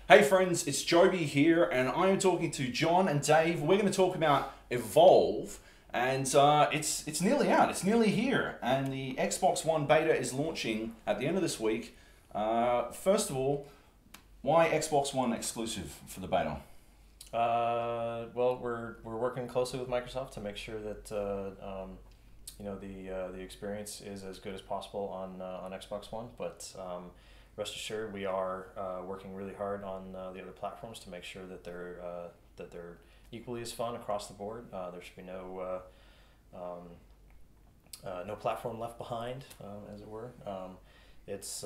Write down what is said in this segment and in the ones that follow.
Hey friends, it's Joby here, and I am talking to John and Dave. We're going to talk about Evolve, and it's nearly out. It's nearly here, and the Xbox One beta is launching at the end of this week. First of all, why Xbox One exclusive for the beta? Well, we're working closely with Microsoft to make sure that the experience is as good as possible on Xbox One. But rest assured, we are working really hard on the other platforms to make sure that they're equally as fun across the board. There should be no platform left behind, as it were. It's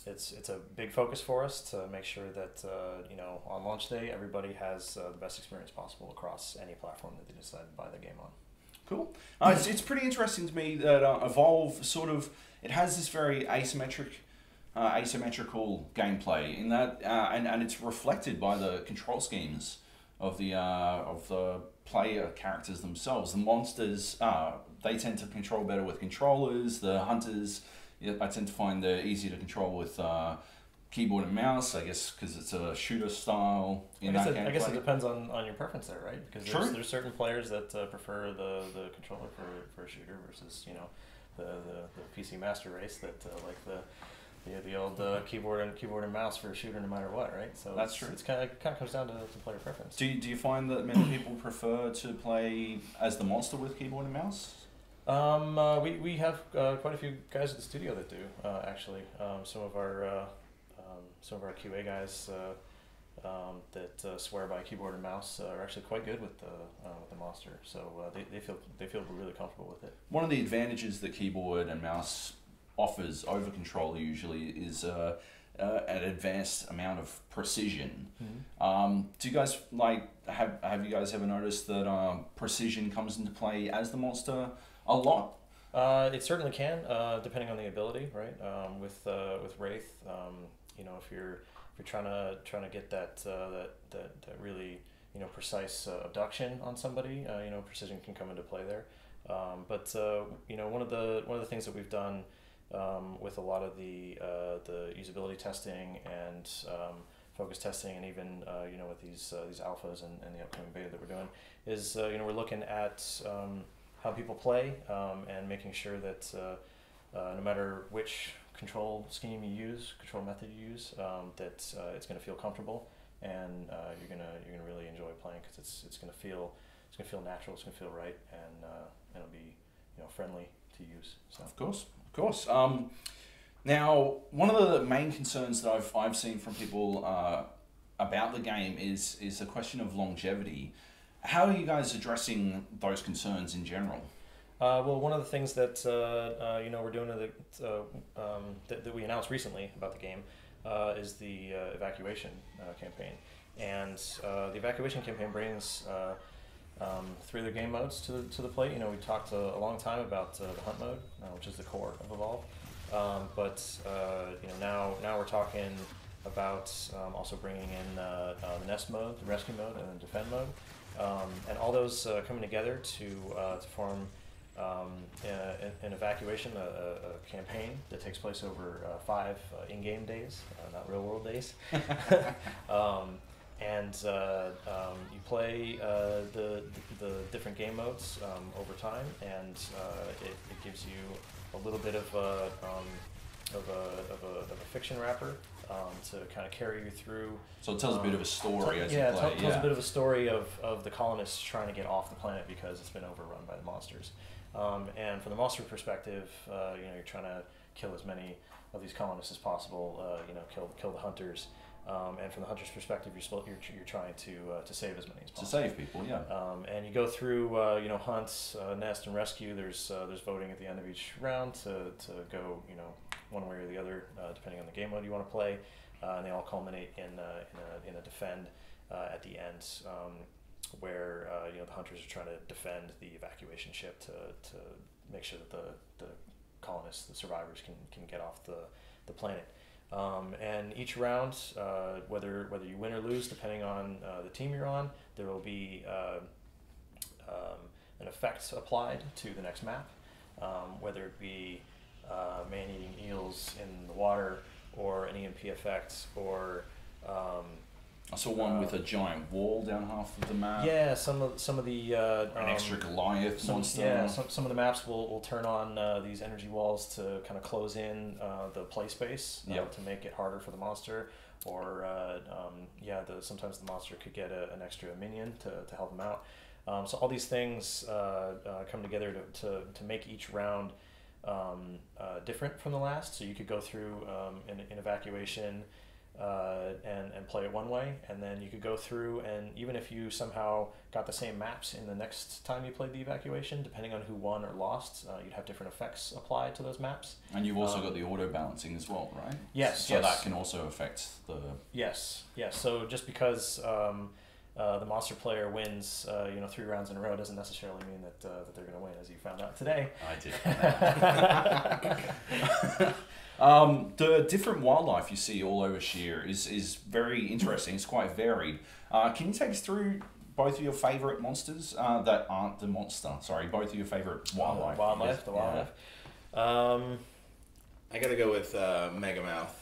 it's a big focus for us to make sure that on launch day everybody has the best experience possible across any platform that they decide to buy the game on. Cool. It's pretty interesting to me that Evolve it has this very asymmetrical gameplay in that, and it's reflected by the control schemes of the player characters themselves. The monsters, they tend to control better with controllers. The hunters, I tend to find they're easier to control with keyboard and mouse, I guess, because it's a shooter style. I guess it depends on your preference there, right? Because there's certain players that prefer the controller for a shooter versus the PC master race that like the old keyboard and mouse for a shooter no matter what, right? So that's true. It kind of comes down to player preference. Do you find that many people prefer to play as the monster with keyboard and mouse? We have quite a few guys at the studio that do actually. Some of our QA guys that swear by keyboard and mouse are actually quite good with the monster. So they feel really comfortable with it. One of the advantages that keyboard and mouse offers over controller usually is an advanced amount of precision. Mm-hmm. Do you guys have you guys ever noticed that precision comes into play as the monster a lot? It certainly can, depending on the ability, right? With Wraith, if you're trying to get that really precise abduction on somebody, precision can come into play there. But one of the things that we've done with a lot of the usability testing and focus testing, and even with these alphas and the upcoming beta that we're doing, is we're looking at how people play and making sure that no matter which control scheme you use, control method you use, that it's going to feel comfortable, and you're gonna really enjoy playing, because it's gonna feel natural, it's gonna feel right, and it'll be friendly to use. So. Of course. Now, one of the main concerns that I've seen from people about the game is the question of longevity. How are you guys addressing those concerns in general? Well, one of the things that we're doing that we announced recently about the game is the evacuation campaign, and the evacuation campaign brings 3 other game modes to the plate. We talked a long time about the hunt mode, which is the core of Evolve, but now we're talking about also bringing in the nest mode, the rescue mode, and the defend mode, and all those coming together to form an evacuation, a campaign that takes place over 5 in-game days, not real-world days. And you play the different game modes over time, and it gives you a little bit of a fiction wrapper to kind of carry you through. So it tells a bit of a story as you play. It tells a bit of a story of the colonists trying to get off the planet because it's been overrun by the monsters. And from the monster perspective, you're trying to kill as many of these colonists as possible. Kill the hunters. And from the hunter's perspective, you're trying to save as many as possible. To save people, yeah. And you go through hunts, nest, and rescue. There's voting at the end of each round to go one way or the other, depending on the game mode you want to play, and they all culminate in a defend at the end, where the hunters are trying to defend the evacuation ship to make sure that the colonists, the survivors, can get off the planet. And each round, whether you win or lose, depending on the team you're on, there will be an effect applied to the next map, whether it be man-eating eels in the water, or an EMP effect, or I saw one with a giant wall down half of the map. yeah, some of the an extra Goliath monster. Yeah, some of the maps will turn on these energy walls to kind of close in the play space to make it harder for the monster. Or sometimes the monster could get an extra minion to help them out. So all these things come together to make each round different from the last. So you could go through in evacuation and play it one way, and then you could go through, and even if you somehow got the same maps in the next time you played the evacuation, depending on who won or lost, you'd have different effects applied to those maps. And you've also got the auto balancing as well, right? Yes. So that can also affect the... Yes. So just because the monster player wins 3 rounds in a row doesn't necessarily mean that they're going to win, as you found out today. I did find out. The different wildlife you see all over Sheer is very interesting. It's quite varied. Can you take us through both of your favourite monsters that aren't the monster? Sorry, both of your favourite wildlife. The wildlife. I gotta go with Megamouth.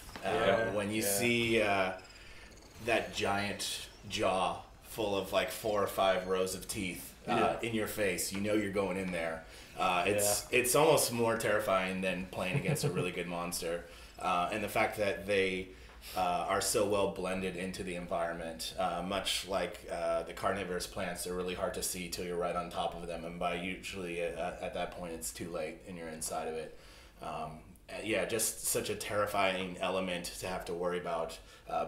When you see that giant jaw full of like 4 or 5 rows of teeth in your face, you know you're going in there. It's almost more terrifying than playing against a really good monster. And the fact that they are so well blended into the environment, much like the carnivorous plants, they're really hard to see till you're right on top of them, and by usually at that point it's too late and you're inside of it. Just such a terrifying element to have to worry about,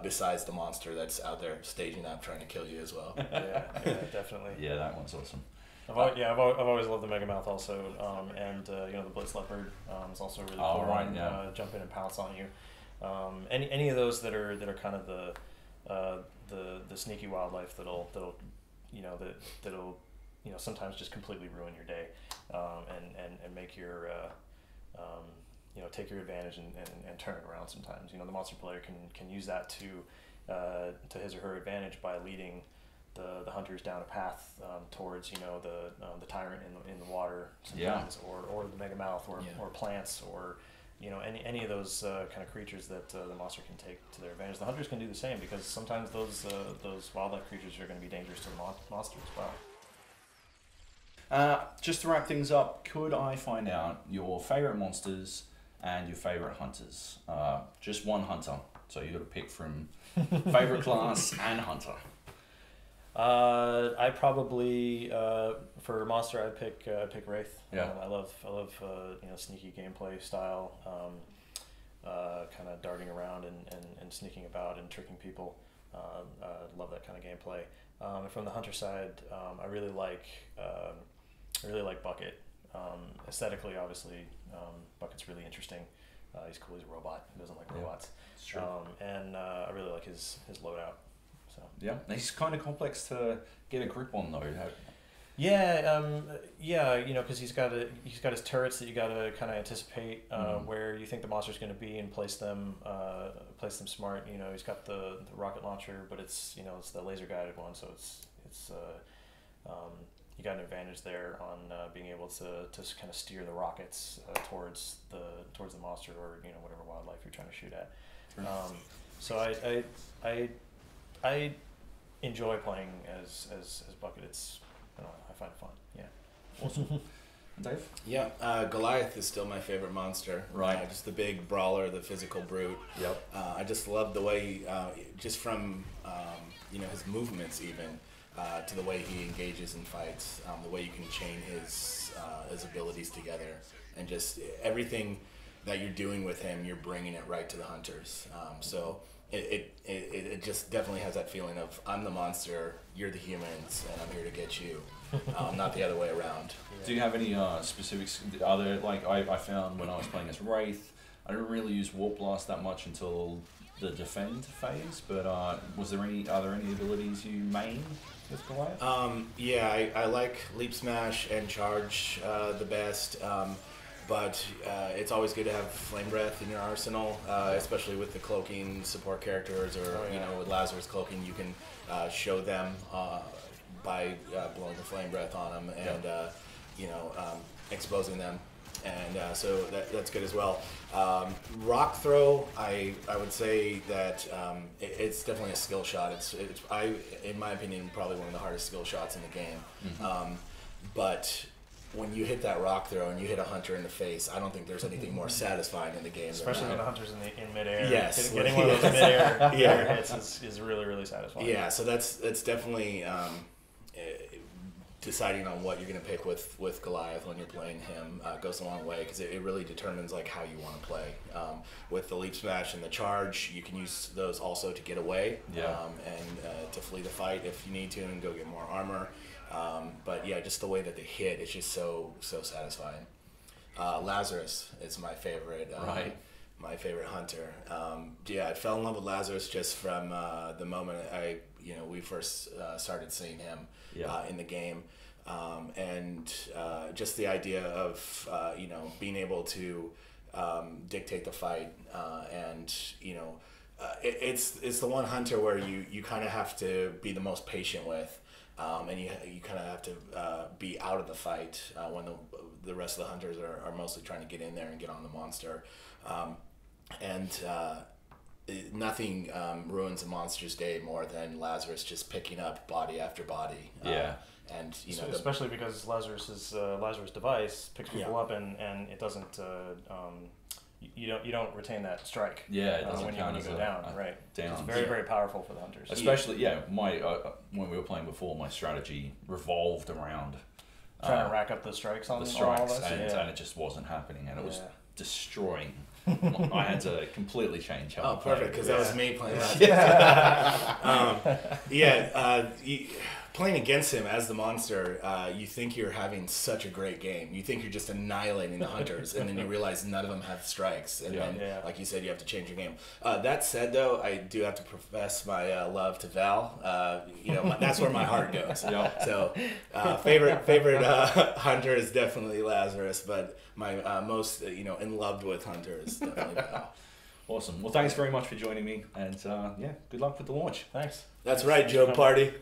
besides the monster that's out there staging up trying to kill you as well. Yeah, definitely. Yeah, that one's awesome. I've always loved the Megamouth also, and the Blitz Leopard is also really cool. Right, jump in and pounce on you. Any of those that are kind of the sneaky wildlife that'll sometimes just completely ruin your day, and make your take your advantage and turn it around sometimes. The monster player can use that to his or her advantage by leading the hunters down a path towards the tyrant in the water sometimes, or the Megamouth, or plants, or any of those kind of creatures that the monster can take to their advantage. The hunters can do the same, because sometimes those wildlife creatures are going to be dangerous to the monster as well. Just to wrap things up, could I find out your favourite monsters and your favourite hunters? Just one hunter, so you got to pick from favourite class and hunter. I probably for monster I'd pick Wraith. I love sneaky gameplay style, kind of darting around and sneaking about and tricking people. Love that kind of gameplay. And from the hunter side, I really like Bucket. Aesthetically, obviously, Bucket's really interesting. He's cool. He's a robot. He doesn't like robots. It's true. And I really like his loadout. So. Yeah, he's kind of complex to get a grip on though. Because he's got his turrets that you got to kind of anticipate where you think the monster's going to be and place them smart. He's got the rocket launcher, but it's the laser guided one, so it's you got an advantage there on being able to kind of steer the rockets towards the monster, or whatever wildlife you're trying to shoot at. So I enjoy playing as Bucket. I find it fun. Yeah. Awesome. Dave? Yeah, Goliath is still my favorite monster. Right. Just the big brawler, the physical brute. Yep. I just love the way, just from his movements even, to the way he engages in fights, the way you can chain his abilities together, and just everything that you're doing with him, you're bringing it right to the hunters. So it just definitely has that feeling of, I'm the monster, you're the humans, and I'm here to get you. Not the other way around. Do you have any specifics? Are there, like I found when I was playing as Wraith, I didn't really use Warp Blast that much until the defend phase, but are there any abilities you main with Goliath? I like Leap Smash and Charge the best. But it's always good to have Flame Breath in your arsenal, especially with the cloaking support characters, or with Lazarus cloaking, you can show them by blowing the Flame Breath on them and exposing them. And so that's good as well. Rock throw, I would say that it's definitely a skill shot. It's in my opinion, probably one of the hardest skill shots in the game. But when you hit that rock throw and you hit a hunter in the face, I don't think there's anything more satisfying in the game. Especially when the hunter's in midair. Yes, getting one of those midair hits is really, really satisfying. Yeah, so that's definitely deciding on what you're going to pick with Goliath when you're playing him goes a long way, because it really determines like how you want to play. With the leap smash and the charge, you can use those also to get away and to flee the fight if you need to and go get more armor. But yeah, just the way that they hit, it's just so satisfying. Lazarus is my favorite. My favorite hunter. I fell in love with Lazarus just from the moment we first started seeing him in the game, and just the idea of being able to dictate the fight, and it's the one hunter where you kind of have to be the most patient with. And you kind of have to be out of the fight when the rest of the hunters are mostly trying to get in there and get on the monster. Nothing ruins a monster's day more than Lazarus just picking up body after body. And especially because Lazarus device picks people up and it doesn't you don't retain that strike. Yeah, it doesn't when you go down. Right. Down. It's very very powerful for the hunters. Especially my when we were playing before, my strategy revolved around trying to rack up the strikes on the strikes, all of us. and it just wasn't happening, and it was destroying. I had to completely change how. Oh, perfect, because that was me playing that. Playing against him as the monster, you think you're having such a great game. You think you're just annihilating the hunters, and then you realize none of them have strikes. And then, like you said, you have to change your game. That said, though, I do have to profess my love to Val. That's where my heart goes. So, favorite hunter is definitely Lazarus, but my most in love with hunter is definitely Val. Awesome. Well, thanks very much for joining me, and good luck with the launch. Thanks. That's right, Joe Party.